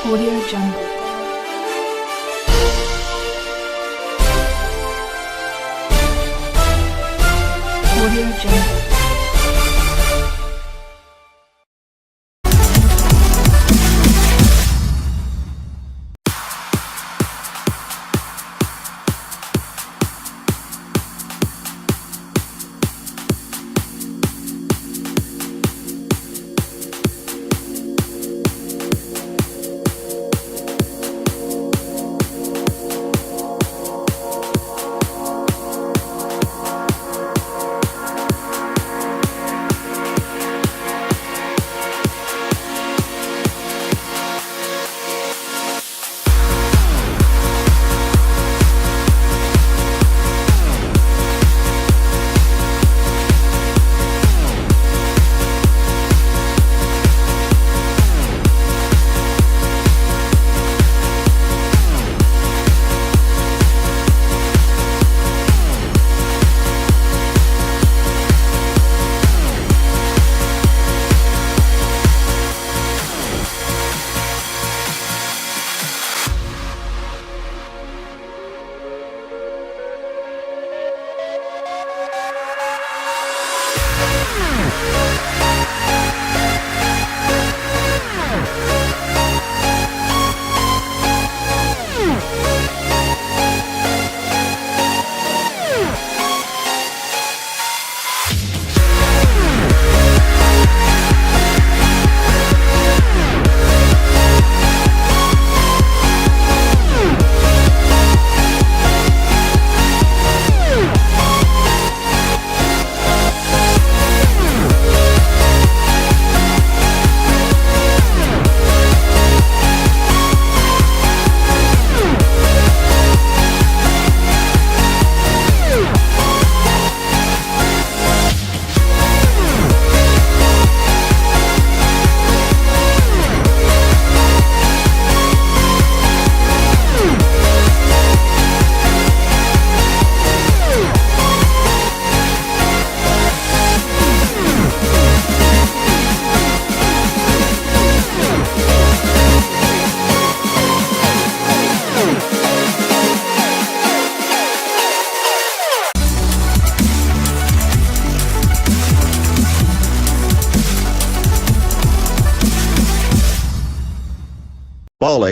Audio Jungle. Audio Jungle.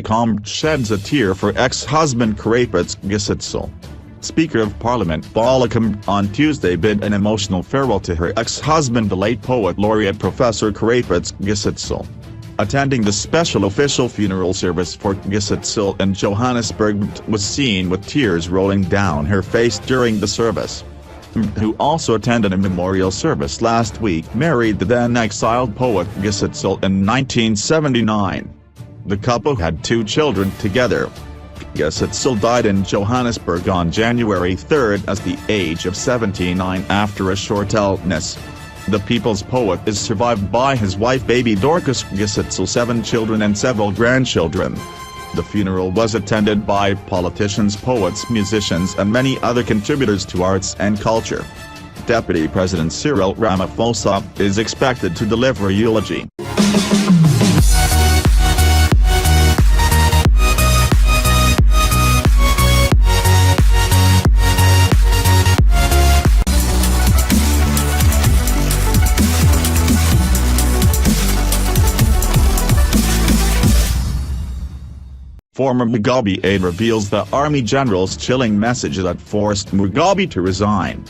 COUP sheds a tear for ex-husband Karapets Gisitsel. Speaker of Parliament COUP on Tuesday bid an emotional farewell to her ex-husband, the late poet laureate Professor Karapets Gisitsel. Attending the special official funeral service for Gisitsel in Johannesburg was seen with tears rolling down her face during the service. Who also attended a memorial service last week, married the then exiled poet Gisitsel in 1979. The couple had 2 children together. Gisitsel died in Johannesburg on January 3 at the age of 79 after a short illness. The people's poet is survived by his wife baby Dorcas Gisitsel, 7 children and several grandchildren. The funeral was attended by politicians, poets, musicians and many other contributors to arts and culture. Deputy President Cyril Ramaphosa is expected to deliver a eulogy. Former Mugabe aide reveals the army general's chilling message that forced Mugabe to resign.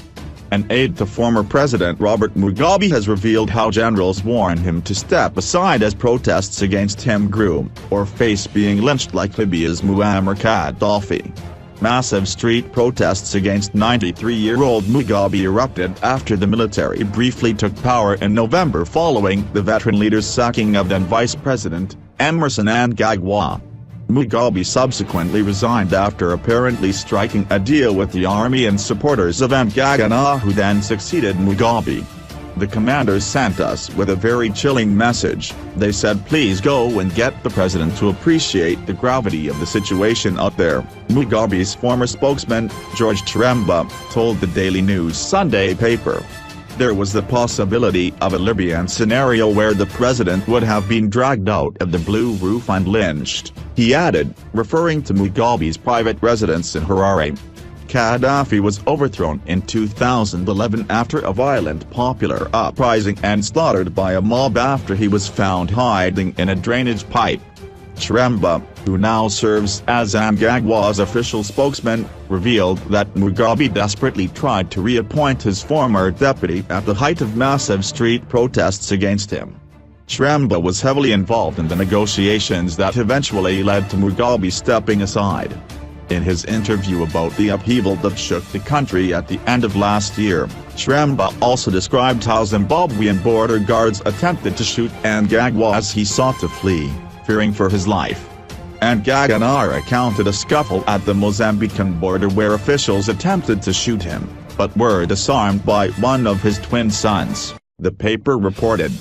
An aide to former President Robert Mugabe has revealed how generals warned him to step aside as protests against him grew, or face being lynched like Libya's Muammar Gaddafi. Massive street protests against 93-year-old Mugabe erupted after the military briefly took power in November following the veteran leader's sacking of then Vice President Emmerson Mnangagwa. Mugabe subsequently resigned after apparently striking a deal with the army and supporters of Mnangagwa, who then succeeded Mugabe. The commanders sent us with a very chilling message. They said, please go and get the president to appreciate the gravity of the situation out there, Mugabe's former spokesman, George Chiremba, told the Daily News Sunday paper. There was the possibility of a Libyan scenario where the president would have been dragged out of the Blue Roof and lynched, he added, referring to Mugabe's private residence in Harare. Gaddafi was overthrown in 2011 after a violent popular uprising and slaughtered by a mob after he was found hiding in a drainage pipe. Chiremba, who now serves as Mnangagwa's official spokesman, revealed that Mugabe desperately tried to reappoint his former deputy at the height of massive street protests against him. Chiremba was heavily involved in the negotiations that eventually led to Mugabe stepping aside. In his interview about the upheaval that shook the country at the end of last year, Chiremba also described how Zimbabwean border guards attempted to shoot Mnangagwa as he sought to flee, fearing for his life. Mnangagwa recounted a scuffle at the Mozambican border where officials attempted to shoot him, but were disarmed by one of his twin sons, the paper reported.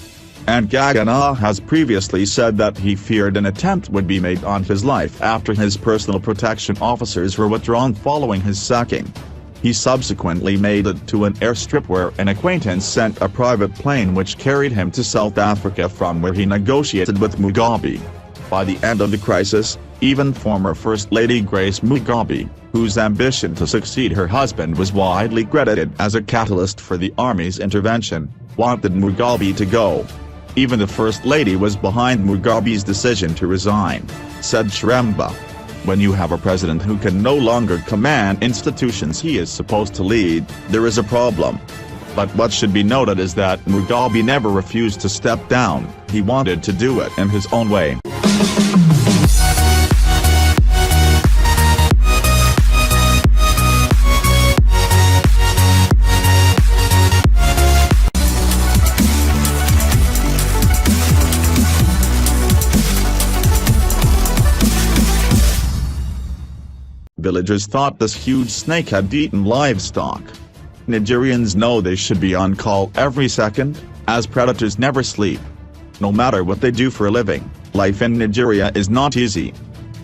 Mnangagwa has previously said that he feared an attempt would be made on his life after his personal protection officers were withdrawn following his sacking. He subsequently made it to an airstrip where an acquaintance sent a private plane which carried him to South Africa, from where he negotiated with Mugabe. By the end of the crisis, even former First Lady Grace Mugabe, whose ambition to succeed her husband was widely credited as a catalyst for the army's intervention, wanted Mugabe to go. Even the First Lady was behind Mugabe's decision to resign, said Chiremba. When you have a president who can no longer command institutions he is supposed to lead, there is a problem. But what should be noted is that Mugabe never refused to step down, he wanted to do it in his own way. Villagers thought this huge snake had eaten livestock. Nigerians know they should be on call every second, as predators never sleep. No matter what they do for a living, life in Nigeria is not easy.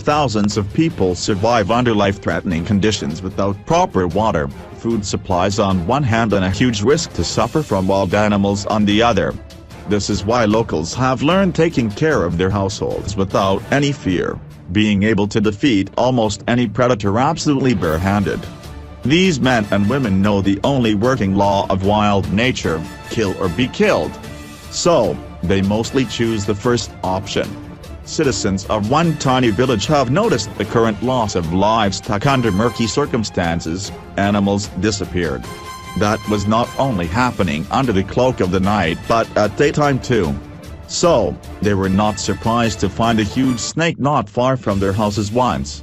Thousands of people survive under life-threatening conditions without proper water, food supplies on one hand and a huge risk to suffer from wild animals on the other. This is why locals have learned taking care of their households without any fear, being able to defeat almost any predator absolutely barehanded. These men and women know the only working law of wild nature: kill or be killed. So, they mostly choose the first option. Citizens of one tiny village have noticed the current loss of livestock under murky circumstances. Animals disappeared. That was not only happening under the cloak of the night but at daytime too. So, they were not surprised to find a huge snake not far from their houses once.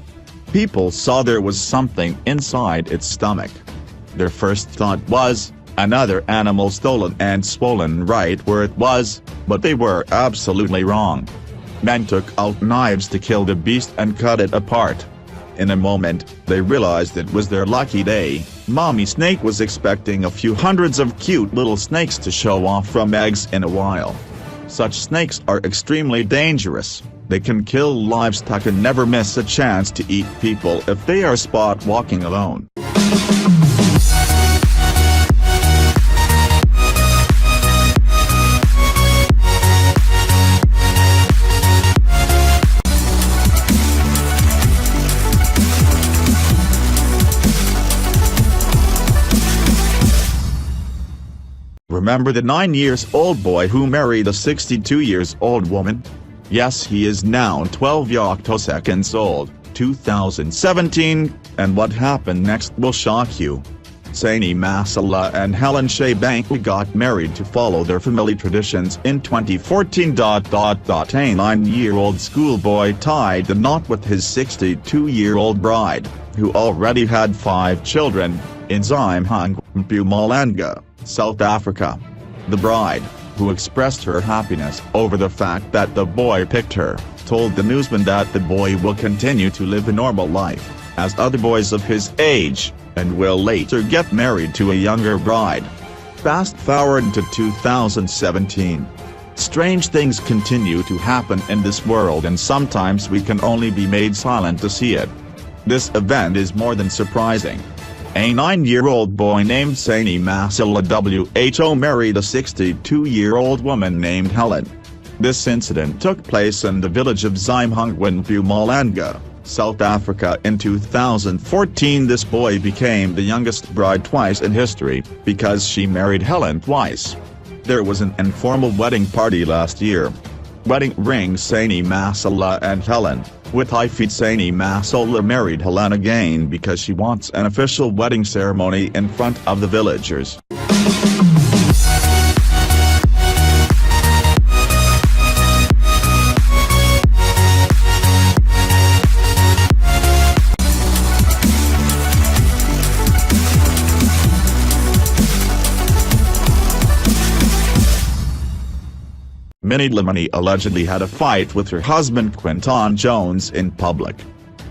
People saw there was something inside its stomach. Their first thought was, another animal stolen and swollen right where it was, but they were absolutely wrong. Men took out knives to kill the beast and cut it apart. In a moment, they realized it was their lucky day. Mommy snake was expecting a few hundreds of cute little snakes to show off from eggs in a while. Such snakes are extremely dangerous. They can kill livestock and never miss a chance to eat people if they are spot walking alone. Remember the 9-year-old boy who married a 62-year-old woman? Yes, he is now 12 seconds old, 2017, and what happened next will shock you. Saini Masala and Helen Shea Bankley got married to follow their family traditions in 2014. A 9-year-old schoolboy tied the knot with his 62-year-old bride, who already had 5 children, in Mpumalanga, South Africa. The bride, who expressed her happiness over the fact that the boy picked her, told the newsman that the boy will continue to live a normal life, as other boys of his age, and will later get married to a younger bride. Fast forward to 2017. Strange things continue to happen in this world, and sometimes we can only be made silent to see it. This event is more than surprising. A 9-year-old boy named Sani Masala Who married a 62-year-old woman named Helen. This incident took place in the village of ZIMBABWE in Mpumalanga, South Africa in 2014. This boy became the youngest bride twice in history, because she married Helen twice. There was an informal wedding party last year. Wedding ring Sani Masala and Helen, with Ifeat Sani Masala married Helen again because she wants an official wedding ceremony in front of the villagers. Minnie Limani allegedly had a fight with her husband Quinton Jones in public.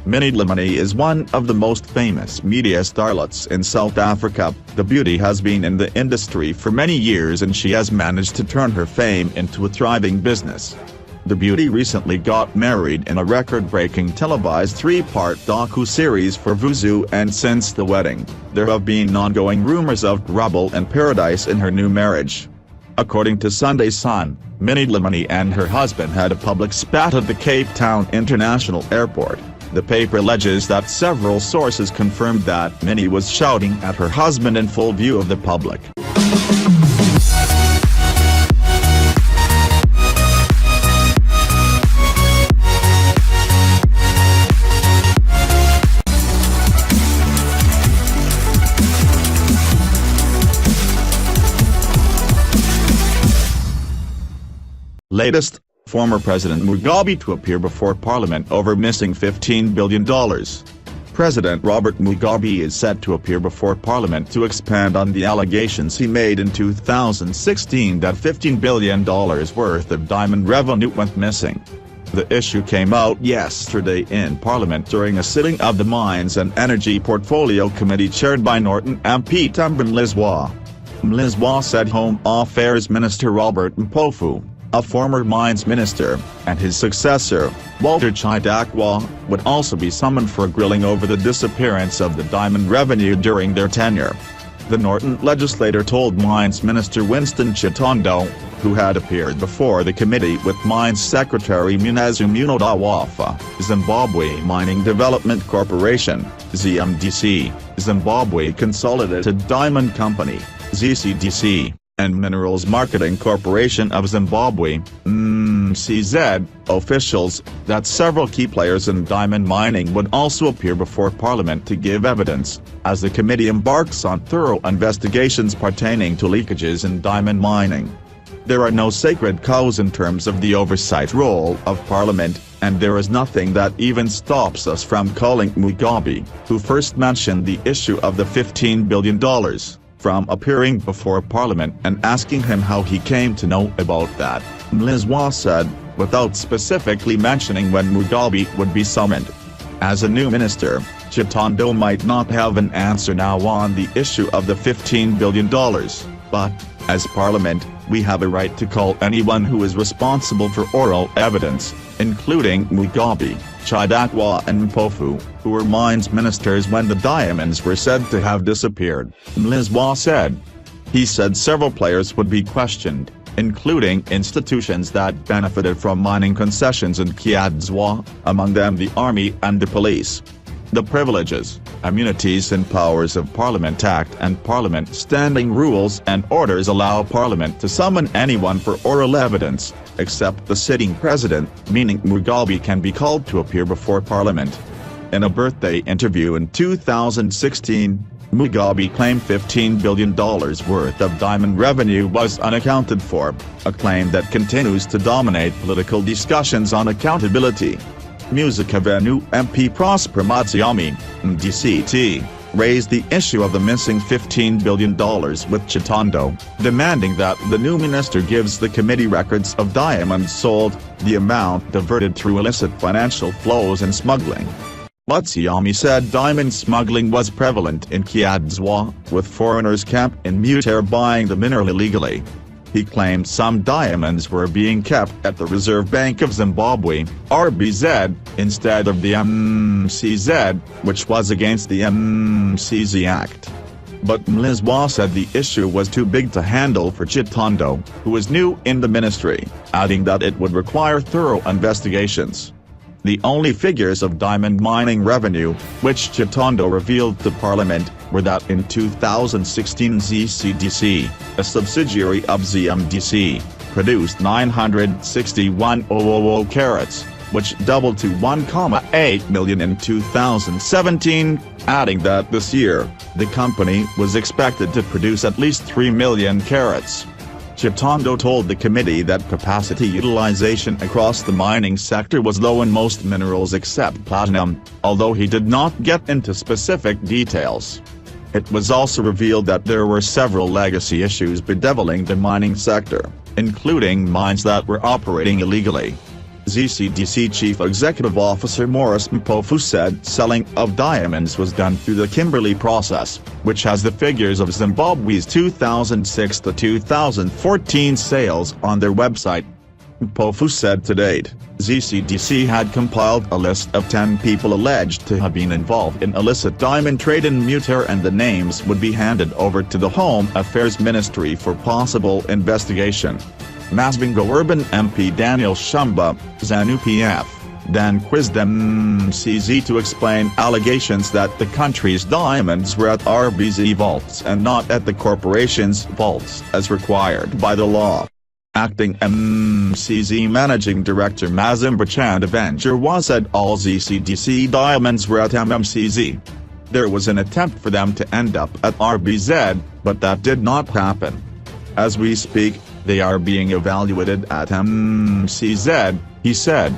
Minnie Limani is one of the most famous media starlets in South Africa. The beauty has been in the industry for many years and she has managed to turn her fame into a thriving business. The beauty recently got married in a record-breaking televised 3-part docu-series for Vuzu, and since the wedding, there have been ongoing rumors of trouble and paradise in her new marriage. According to Sunday Sun, Minnie Limani and her husband had a public spat at the Cape Town International Airport. The paper alleges that several sources confirmed that Minnie was shouting at her husband in full view of the public. Latest, former President Mugabe to appear before Parliament over missing $15 billion. President Robert Mugabe is set to appear before Parliament to expand on the allegations he made in 2016 that $15 billion worth of diamond revenue went missing. The issue came out yesterday in Parliament during a sitting of the Mines and Energy Portfolio Committee chaired by Norton MP Mlizwa. Mlizwa said Home Affairs Minister Robert Mpofu, a former mines minister, and his successor, Walter Chidakwa, would also be summoned for grilling over the disappearance of the diamond revenue during their tenure. The Norton legislator told Mines Minister Winston Chitondo, who had appeared before the committee with Mines Secretary Munezu Munodawafa, Zimbabwe Mining Development Corporation, ZMDC, Zimbabwe Consolidated Diamond Company, ZCDC, and Minerals Marketing Corporation of Zimbabwe, MCZ, officials, that several key players in diamond mining would also appear before Parliament to give evidence, as the committee embarks on thorough investigations pertaining to leakages in diamond mining. There are no sacred cows in terms of the oversight role of Parliament, and there is nothing that even stops us from calling Mugabe, who first mentioned the issue of the $15 billion, from appearing before Parliament and asking him how he came to know about that, Mlizwa said, without specifically mentioning when Mugabe would be summoned. As a new minister, Chitondo might not have an answer now on the issue of the $15 billion, but, as Parliament, we have a right to call anyone who is responsible for oral evidence, including Mugabe, Chidakwa and Mpofu, who were mines ministers when the diamonds were said to have disappeared, Mlizwa said. He said several players would be questioned, including institutions that benefited from mining concessions in Kiadzwa, among them the army and the police. The Privileges, Immunities and Powers of Parliament Act and Parliament Standing Rules and Orders allow Parliament to summon anyone for oral evidence, except the sitting president, meaning Mugabe can be called to appear before Parliament. In a birthday interview in 2016, Mugabe claimed $15 billion worth of diamond revenue was unaccounted for, a claim that continues to dominate political discussions on accountability. Music Avenue MP Prosper Matsiami, MDCT, raised the issue of the missing $15 billion with Chitondo, demanding that the new minister gives the committee records of diamonds sold, the amount diverted through illicit financial flows and smuggling. Matsiami said diamond smuggling was prevalent in Kiadzwa, with foreigners camped in Mutare buying the mineral illegally. He claimed some diamonds were being kept at the Reserve Bank of Zimbabwe, RBZ, instead of the MCZ, which was against the MCZ Act. But Mlizwa said the issue was too big to handle for Chitando, who was new in the ministry, adding that it would require thorough investigations. The only figures of diamond mining revenue, which Chitando revealed to Parliament, were that in 2016 ZCDC, a subsidiary of ZMDC, produced 961,000 carats, which doubled to 1.8 million in 2017, adding that this year, the company was expected to produce at least 3 million carats. Chitando told the committee that capacity utilization across the mining sector was low in most minerals except platinum, although he did not get into specific details. It was also revealed that there were several legacy issues bedeviling the mining sector, including mines that were operating illegally. ZCDC Chief Executive Officer Maurice Mpofu said selling of diamonds was done through the Kimberley process, which has the figures of Zimbabwe's 2006 to 2014 sales on their website. Mpofu said to date, ZCDC had compiled a list of 10 people alleged to have been involved in illicit diamond trade in Muter, and the names would be handed over to the Home Affairs Ministry for possible investigation. Masvingo Urban MP Daniel Shumba, ZANU-PF, then quizzed MCZ to explain allegations that the country's diamonds were at RBZ vaults and not at the corporation's vaults as required by the law. Acting MCZ Managing Director Mazimba Chandaventure said all ZCDC diamonds were at MCZ. There was an attempt for them to end up at RBZ, but that did not happen. As we speak, they are being evaluated at MCZ, he said.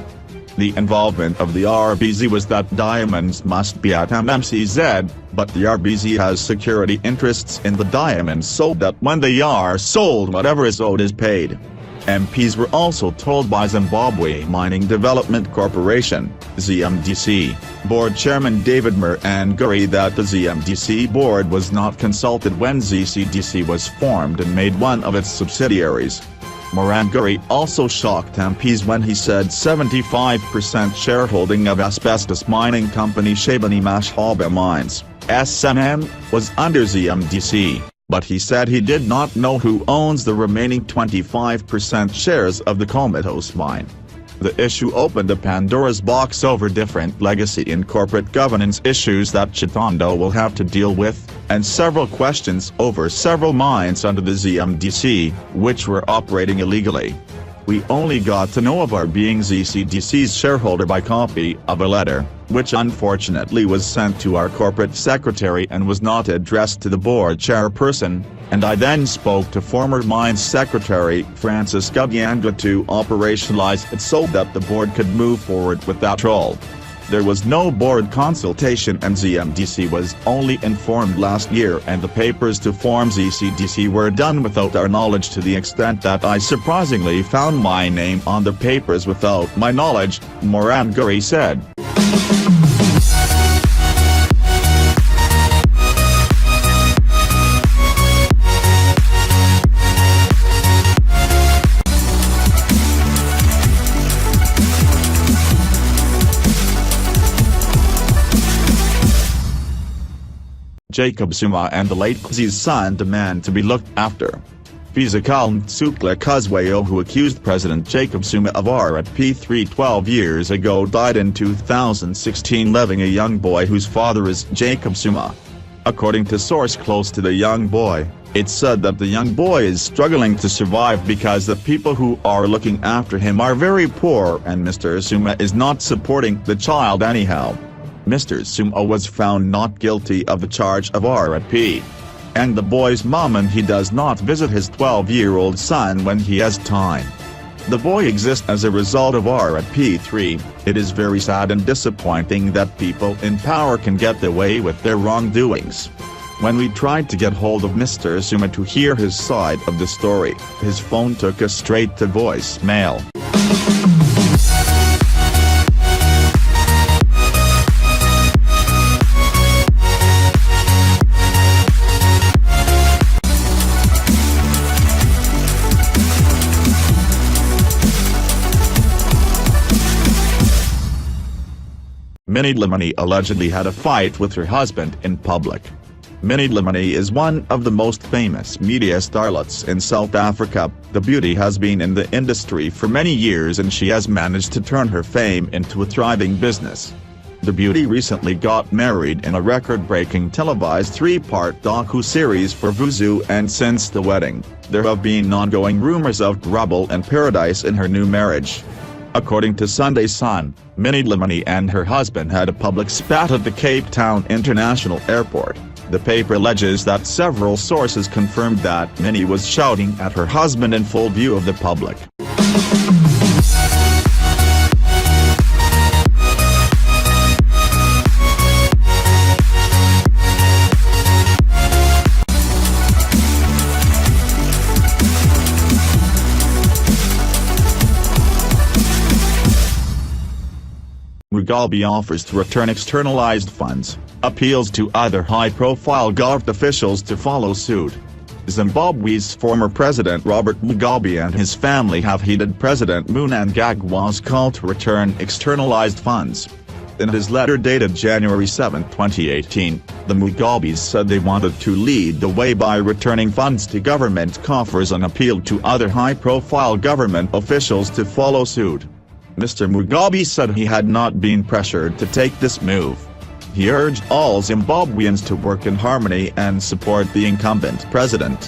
The involvement of the RBZ was that diamonds must be at MCZ, but the RBZ has security interests in the diamonds so that when they are sold whatever is owed is paid. MPs were also told by Zimbabwe Mining Development Corporation, ZMDC, Board Chairman David Muranguri that the ZMDC board was not consulted when ZCDC was formed and made one of its subsidiaries. Muranguri also shocked MPs when he said 75% shareholding of asbestos mining company Shabani Mashaba Mines, SMM, was under ZMDC. But he said he did not know who owns the remaining 25% shares of the Comatose mine. The issue opened a Pandora's box over different legacy and corporate governance issues that Chitando will have to deal with, and several questions over several mines under the ZMDC, which were operating illegally. We only got to know of our being ZCDC's shareholder by copy of a letter, which unfortunately was sent to our corporate secretary and was not addressed to the board chairperson, and I then spoke to former mines secretary Francis Gubyanga to operationalize it so that the board could move forward with that role. There was no board consultation and ZMDC was only informed last year, and the papers to form ZCDC were done without our knowledge, to the extent that I surprisingly found my name on the papers without my knowledge, Muranguri said. Jacob Zuma and the late Kwezi's son demand to be looked after. Fizikal Ntsukla Kuzwayo, who accused President Jacob Zuma of RP 12 years ago, died in 2016, leaving a young boy whose father is Jacob Zuma. According to source close to the young boy, it's said that the young boy is struggling to survive because the people who are looking after him are very poor and Mr. Zuma is not supporting the child anyhow. Mr. Zuma was found not guilty of the charge of RP. And the boy's mom, and he does not visit his 12-year-old son when he has time. The boy exists as a result of RP 3. It is very sad and disappointing that people in power can get away with their wrongdoings. When we tried to get hold of Mr. Zuma to hear his side of the story, his phone took us straight to voicemail. Minnie Limani allegedly had a fight with her husband in public. Minnie Limani is one of the most famous media starlets in South Africa. The beauty has been in the industry for many years and she has managed to turn her fame into a thriving business. The beauty recently got married in a record-breaking televised 3-part docu-series for Vuzu, and since the wedding, there have been ongoing rumors of trouble and paradise in her new marriage. According to Sunday Sun, Minnie Limani and her husband had a public spat at the Cape Town International Airport. The paper alleges that several sources confirmed that Minnie was shouting at her husband in full view of the public. Mugabe offers to return externalized funds, appeals to other high-profile government officials to follow suit. Zimbabwe's former president Robert Mugabe and his family have heeded President Mnangagwa's call to return externalized funds. In his letter dated January 7, 2018, the Mugabes said they wanted to lead the way by returning funds to government coffers and appealed to other high-profile government officials to follow suit. Mr. Mugabe said he had not been pressured to take this move. He urged all Zimbabweans to work in harmony and support the incumbent president.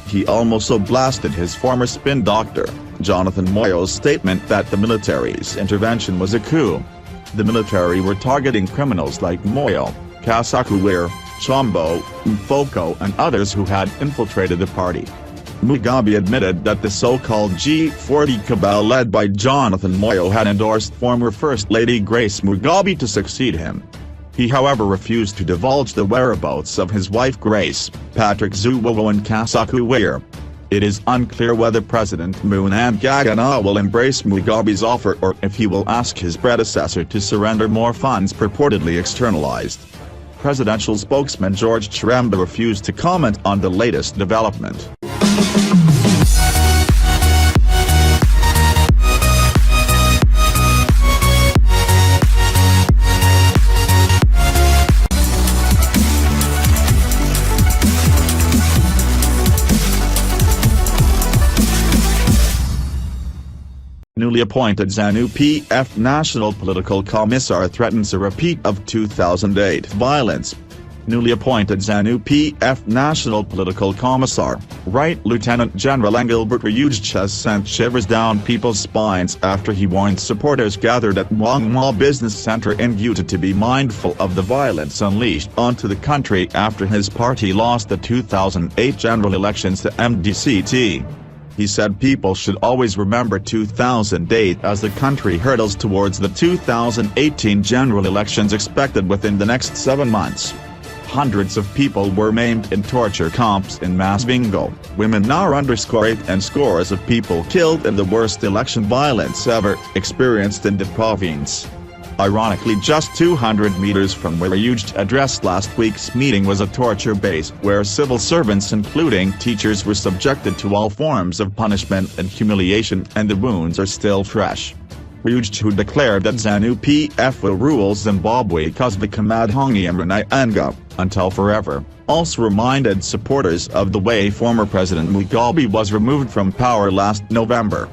He also blasted his former spin doctor, Jonathan Moyo's statement that the military's intervention was a coup. The military were targeting criminals like Moyo, Kasakouwere, Chombo, Mfoko and others who had infiltrated the party. Mugabe admitted that the so-called G40 cabal led by Jonathan Moyo had endorsed former First Lady Grace Mugabe to succeed him. He however refused to divulge the whereabouts of his wife Grace, Patrick Zuluo and Kasakouwere. It is unclear whether President Mnangagwa will embrace Mugabe's offer or if he will ask his predecessor to surrender more funds purportedly externalized. Presidential spokesman George Chiremba refused to comment on the latest development. Newly appointed ZANU-PF National Political Commissar threatens a repeat of 2008 violence. Newly appointed ZANU-PF National Political Commissar, Right Lieutenant General Engelbert Ryuj has sent shivers down people's spines after he warned supporters gathered at Wangma Business Center in Utah to be mindful of the violence unleashed onto the country after his party lost the 2008 general elections to MDCT. He said people should always remember 2008 as the country hurtles towards the 2018 general elections expected within the next 7 months. Hundreds of people were maimed in torture camps in Masvingo, women now _8 and scores of people killed in the worst election violence ever experienced in the province. Ironically, just 200 meters from where Ryuj addressed last week's meeting was a torture base where civil servants including teachers were subjected to all forms of punishment and humiliation, and the wounds are still fresh. Ryuj, who declared that ZANU-PF will rule Zimbabwe until forever, also reminded supporters of the way former President Mugabe was removed from power last November.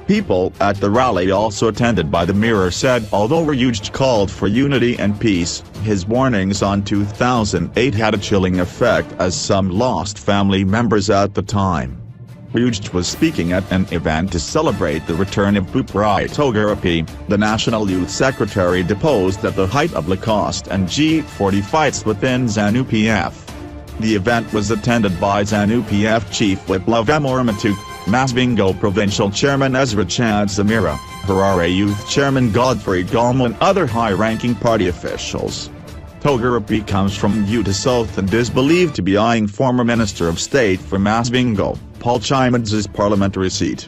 People at the rally also attended by the Mirror said although Ryuj called for unity and peace, his warnings on 2008 had a chilling effect as some lost family members at the time. Ryuj was speaking at an event to celebrate the return of Buprai Togarapi, the National Youth Secretary deposed at the height of Lacoste and G40 fights within ZANU-PF. The event was attended by ZANU-PF Chief Whip Lovemoramatuk, Masvingo Provincial Chairman Ezra Chad Zamira, Harare Youth Chairman Godfrey Galma and other high-ranking party officials. Togarapi comes from Utah South and is believed to be eyeing former Minister of State for Masvingo, Paul Chimads's parliamentary seat.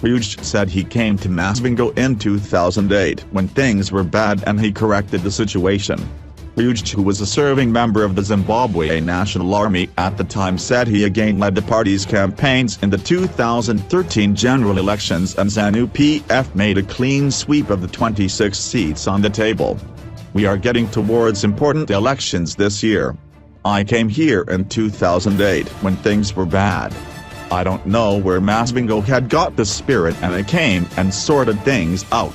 Ryuj said he came to Masvingo in 2008 when things were bad and he corrected the situation. Ryuj, who was a serving member of the Zimbabwe National Army at the time, said he again led the party's campaigns in the 2013 general elections and ZANU-PF made a clean sweep of the 26 seats on the table. We are getting towards important elections this year. I came here in 2008 when things were bad. I don't know where Masvingo had got the spirit, and I came and sorted things out.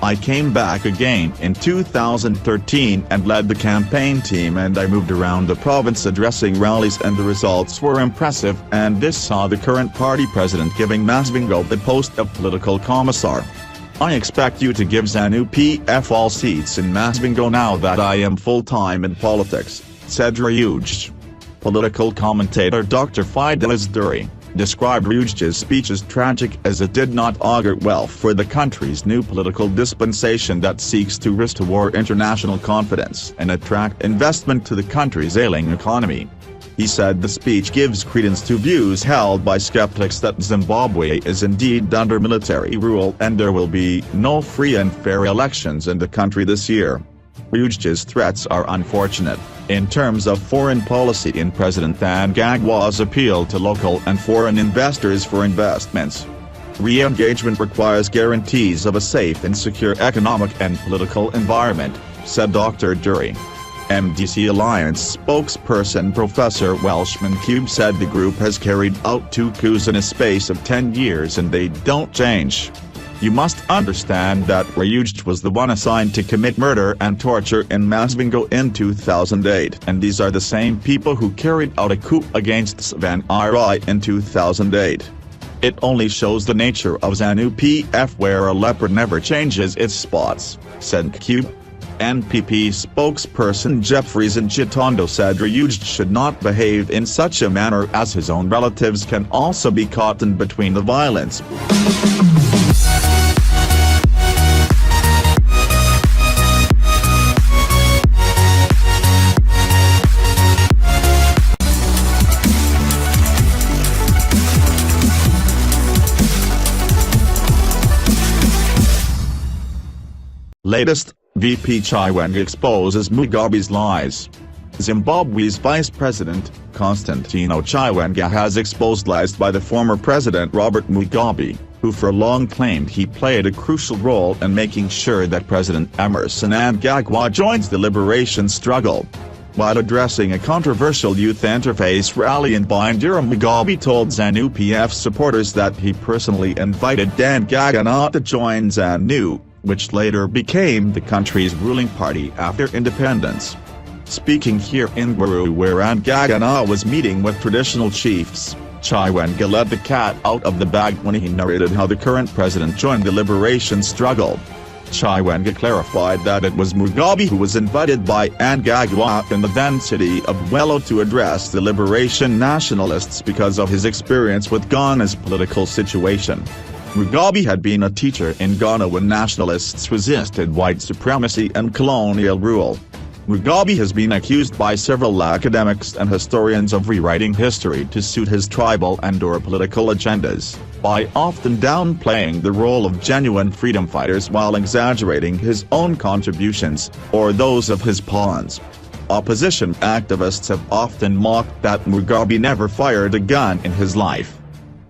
I came back again in 2013 and led the campaign team, and I moved around the province addressing rallies, and the results were impressive, and this saw the current party president giving Masvingo the post of political commissar. I expect you to give ZANU-PF all seats in Masvingo now that I am full-time in politics, said Ryujc. Political commentator Dr. Fidelis Duri described Ryujc's speech as tragic, as it did not augur well for the country's new political dispensation that seeks to restore international confidence and attract investment to the country's ailing economy. He said the speech gives credence to views held by skeptics that Zimbabwe is indeed under military rule and there will be no free and fair elections in the country this year. Ryujc's threats are unfortunate. In terms of foreign policy, in President Mnangagwa's appeal to local and foreign investors for investments, re-engagement requires guarantees of a safe and secure economic and political environment, said Dr. Duri. MDC Alliance spokesperson Professor Welshman COUP said the group has carried out 2 coups in a space of 10 years and they don't change. You must understand that Ryujc was the one assigned to commit murder and torture in Masvingo in 2008, and these are the same people who carried out a coup against Tsvangirai in 2008. It only shows the nature of ZANU-PF, where a leopard never changes its spots, said COUP. NPP spokesperson Jeffries Nchitondo said Ryujc should not behave in such a manner, as his own relatives can also be caught in between the violence. Latest, VP Chiwenga exposes Mugabe's lies. Zimbabwe's Vice President, Constantino Chiwenga, has exposed lies by the former president Robert Mugabe, who for long claimed he played a crucial role in making sure that President Emmerson Mnangagwa joins the liberation struggle. While addressing a controversial youth interface rally in Bindira, Mugabe told ZANU-PF supporters that he personally invited Mnangagwa to join ZANU, which later became the country's ruling party after independence. Speaking here in Guru, where Mnangagwa was meeting with traditional chiefs, Chiwenga let the cat out of the bag when he narrated how the current president joined the liberation struggle. Chiwenga clarified that it was Mugabe who was invited by Mnangagwa in the then city of Wello to address the liberation nationalists because of his experience with Ghana's political situation. Mugabe had been a teacher in Ghana when nationalists resisted white supremacy and colonial rule. Mugabe has been accused by several academics and historians of rewriting history to suit his tribal and/or political agendas, by often downplaying the role of genuine freedom fighters while exaggerating his own contributions, or those of his pawns. Opposition activists have often mocked that Mugabe never fired a gun in his life.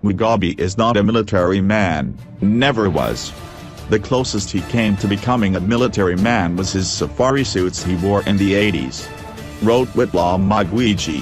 Mugabe is not a military man, never was. The closest he came to becoming a military man was his safari suits he wore in the 80s. Wrote Whitlaw Magwiji.